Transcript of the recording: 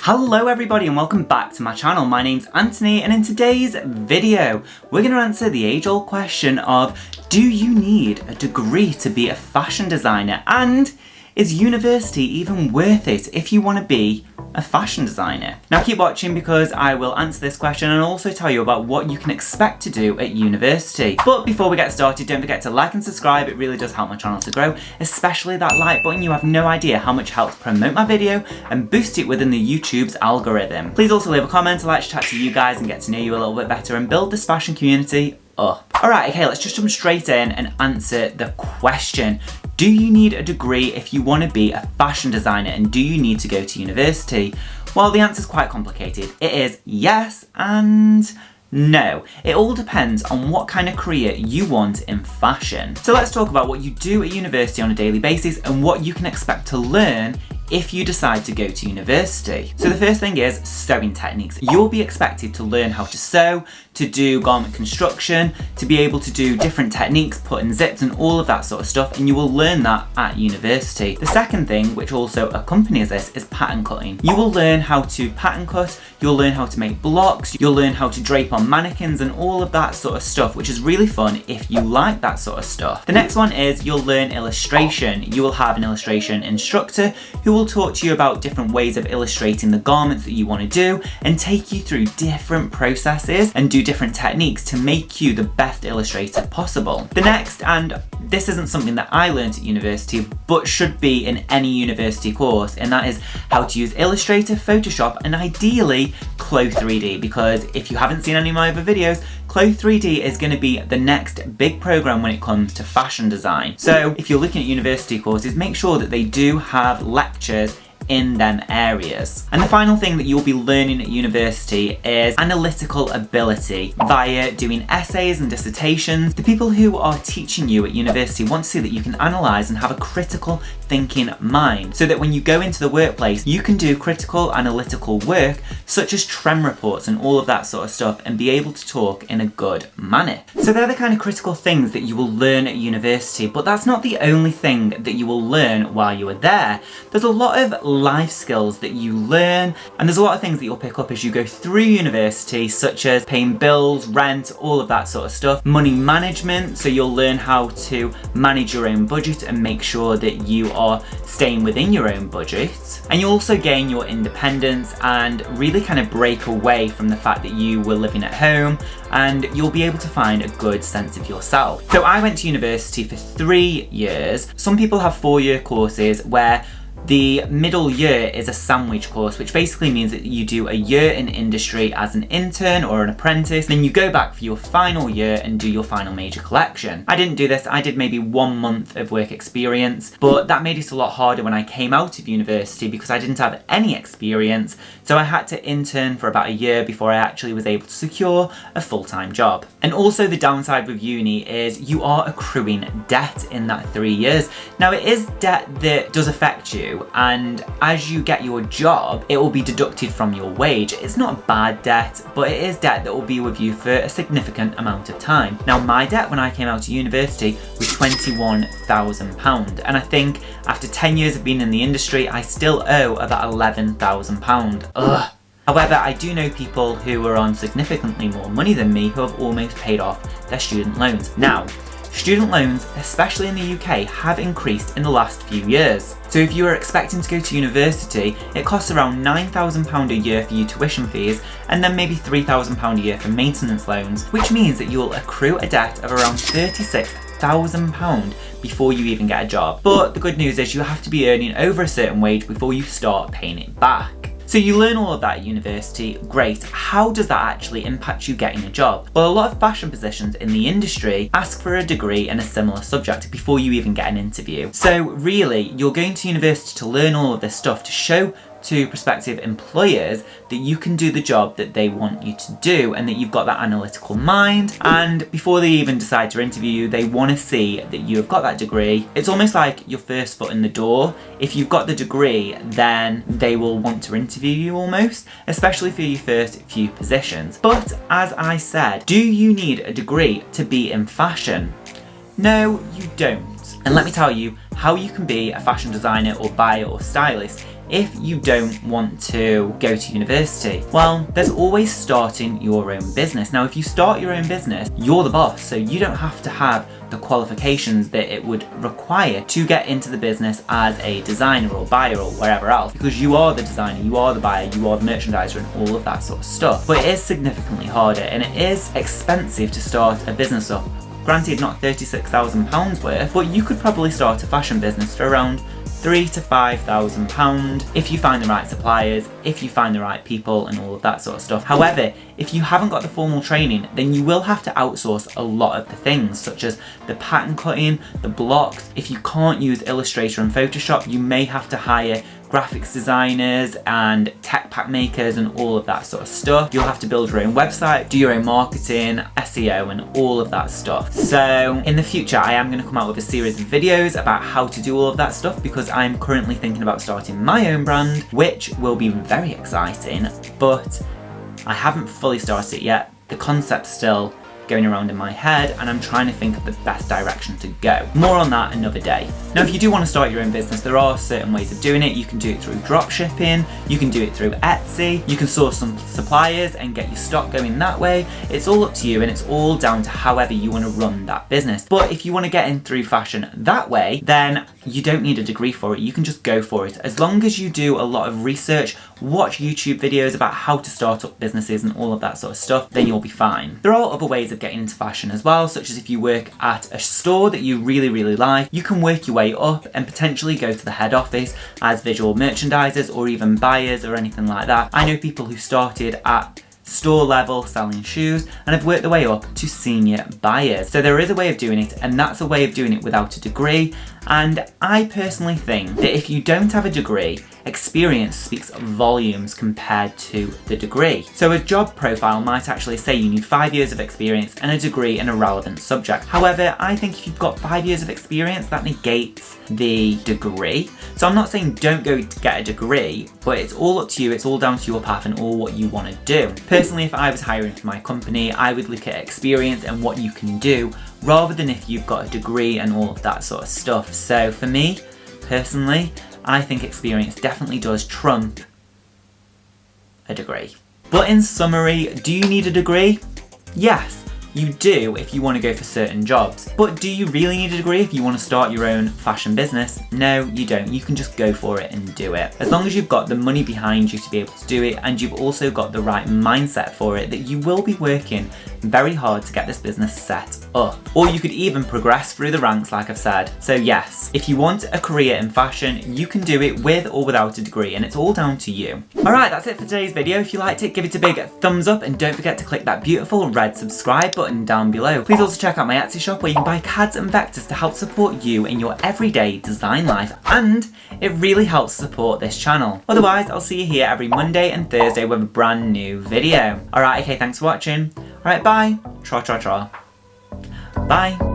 Hello everybody and welcome back to my channel. My name's Antony and in today's video we're going to answer the age-old question of, do you need a degree to be a fashion designer, and is university even worth it if you want to be a fashion designer? Now keep watching because I will answer this question and also tell you about what you can expect to do at university. But before we get started, don't forget to like and subscribe. It really does help my channel to grow, especially that like button. You have no idea how much it helps promote my video and boost it within the YouTube's algorithm. Please also leave a comment. I like to chat to you guys and get to know you a little bit better and build this fashion community up. Alright, okay, let's just jump straight in and answer the question. Do you need a degree if you want to be a fashion designer, and do you need to go to university? Well, the answer is quite complicated. It is yes and no. It all depends on what kind of career you want in fashion. So let's talk about what you do at university on a daily basis and what you can expect to learn if you decide to go to university. So the first thing is sewing techniques. You'll be expected to learn how to sew, to do garment construction, to be able to do different techniques, put in zips and all of that sort of stuff, and you will learn that at university. The second thing, which also accompanies this, is pattern cutting. You will learn how to pattern cut, you'll learn how to make blocks, you'll learn how to drape on mannequins and all of that sort of stuff, which is really fun if you like that sort of stuff. The next one is you'll learn illustration. You will have an illustration instructor who will talk to you about different ways of illustrating the garments that you want to do and take you through different processes and do different techniques to make you the best illustrator possible. The next, and this isn't something that I learned at university but should be in any university course, and that is how to use Illustrator, Photoshop and ideally Clo 3D, because if you haven't seen any of my other videos, Clo 3D is going to be the next big program when it comes to fashion design. So if you're looking at university courses, make sure that they do have lectures in them areas. And the final thing that you'll be learning at university is analytical ability via doing essays and dissertations. The people who are teaching you at university want to see that you can analyse and have a critical thinking mind, so that when you go into the workplace you can do critical analytical work such as trend reports and all of that sort of stuff and be able to talk in a good manner. So they're the kind of critical things that you will learn at university, but that's not the only thing that you will learn while you are there. There's a lot of life skills that you learn, and there's a lot of things that you'll pick up as you go through university, such as paying bills, rent, all of that sort of stuff. Money management, so you'll learn how to manage your own budget and make sure that you are staying within your own budget. And you'll also gain your independence and really kind of break away from the fact that you were living at home, and you'll be able to find a good sense of yourself. So I went to university for 3 years. Some people have 4-year courses where the middle year is a sandwich course, which basically means that you do a year in industry as an intern or an apprentice, then you go back for your final year and do your final major collection. I didn't do this. I did maybe 1 month of work experience, but that made it a lot harder when I came out of university because I didn't have any experience, so I had to intern for about a year before I actually was able to secure a full-time job. And also the downside with uni is you are accruing debt in that 3 years. Now it is debt that does affect you, and as you get your job it will be deducted from your wage. It's not bad debt, but it is debt that will be with you for a significant amount of time. Now my debt when I came out of university was £21,000, and I think after 10 years of being in the industry I still owe about £11,000. Ugh. However, I do know people who are on significantly more money than me who have almost paid off their student loans. Now, student loans, especially in the UK, have increased in the last few years. So if you are expecting to go to university, it costs around £9,000 a year for your tuition fees and then maybe £3,000 a year for maintenance loans, which means that you'll accrue a debt of around £36,000 before you even get a job. But the good news is you have to be earning over a certain wage before you start paying it back. So you learn all of that at university, great. How does that actually impact you getting a job? Well, a lot of fashion positions in the industry ask for a degree in a similar subject before you even get an interview. So really, you're going to university to learn all of this stuff to show to prospective employers that you can do the job that they want you to do and that you've got that analytical mind, and before they even decide to interview you they want to see that you have got that degree. It's almost like your first foot in the door. If you've got the degree then they will want to interview you almost, especially for your first few positions. But as I said, do you need a degree to be in fashion? No, you don't. And let me tell you how you can be a fashion designer or buyer or stylist if you don't want to go to university? Well, there's always starting your own business. Now, if you start your own business, you're the boss, so you don't have to have the qualifications that it would require to get into the business as a designer or buyer or wherever else, because you are the designer, you are the buyer, you are the merchandiser and all of that sort of stuff. But it is significantly harder and it is expensive to start a business up. Granted, not £36,000 worth, but you could probably start a fashion business for around £3,000 to £5,000 if you find the right suppliers, if you find the right people and all of that sort of stuff. However, if you haven't got the formal training, then you will have to outsource a lot of the things, such as the pattern cutting, the blocks. If you can't use Illustrator and Photoshop, you may have to hire graphics designers and tech pack makers and all of that sort of stuff. You'll have to build your own website, do your own marketing, SEO and all of that stuff. So in the future, I am going to come out with a series of videos about how to do all of that stuff, because I'm currently thinking about starting my own brand, which will be very exciting, but I haven't fully started it yet. The concept's still going around in my head and I'm trying to think of the best direction to go. More on that another day. Now, if you do want to start your own business, there are certain ways of doing it. You can do it through drop shipping, you can do it through Etsy, you can source some suppliers and get your stock going that way. It's all up to you and it's all down to however you want to run that business. But if you want to get in through fashion that way, then you don't need a degree for it. You can just go for it. As long as you do a lot of research, watch YouTube videos about how to start up businesses and all of that sort of stuff, then you'll be fine. There are other ways of getting into fashion as well, such as if you work at a store that you really like, you can work your way up and potentially go to the head office as visual merchandisers or even buyers or anything like that. I know people who started at store level selling shoes and have worked their way up to senior buyers. So there is a way of doing it, and that's a way of doing it without a degree. And I personally think that if you don't have a degree, experience speaks volumes compared to the degree. So a job profile might actually say you need 5 years of experience and a degree in a relevant subject. However, I think if you've got 5 years of experience, that negates the degree. So I'm not saying don't go to get a degree, but it's all up to you, it's all down to your path and all what you want to do. Personally, if I was hiring for my company, I would look at experience and what you can do, rather than if you've got a degree and all of that sort of stuff. So for me, personally, I think experience definitely does trump a degree. But in summary, do you need a degree? Yes, you do if you want to go for certain jobs. But do you really need a degree if you want to start your own fashion business? No, you don't. You can just go for it and do it. As long as you've got the money behind you to be able to do it, and you've also got the right mindset for it, that you will be working very hard to get this business set up. Or you could even progress through the ranks, like I've said. So yes, if you want a career in fashion, you can do it with or without a degree, and it's all down to you. Alright, that's it for today's video. If you liked it, give it a big thumbs up and don't forget to click that beautiful red subscribe button down below. Please also check out my Etsy shop where you can buy cards and vectors to help support you in your everyday design life, and it really helps support this channel. Otherwise, I'll see you here every Monday and Thursday with a brand new video. Alright, okay, thanks for watching. Alright, bye. Tra tra tra. Bye.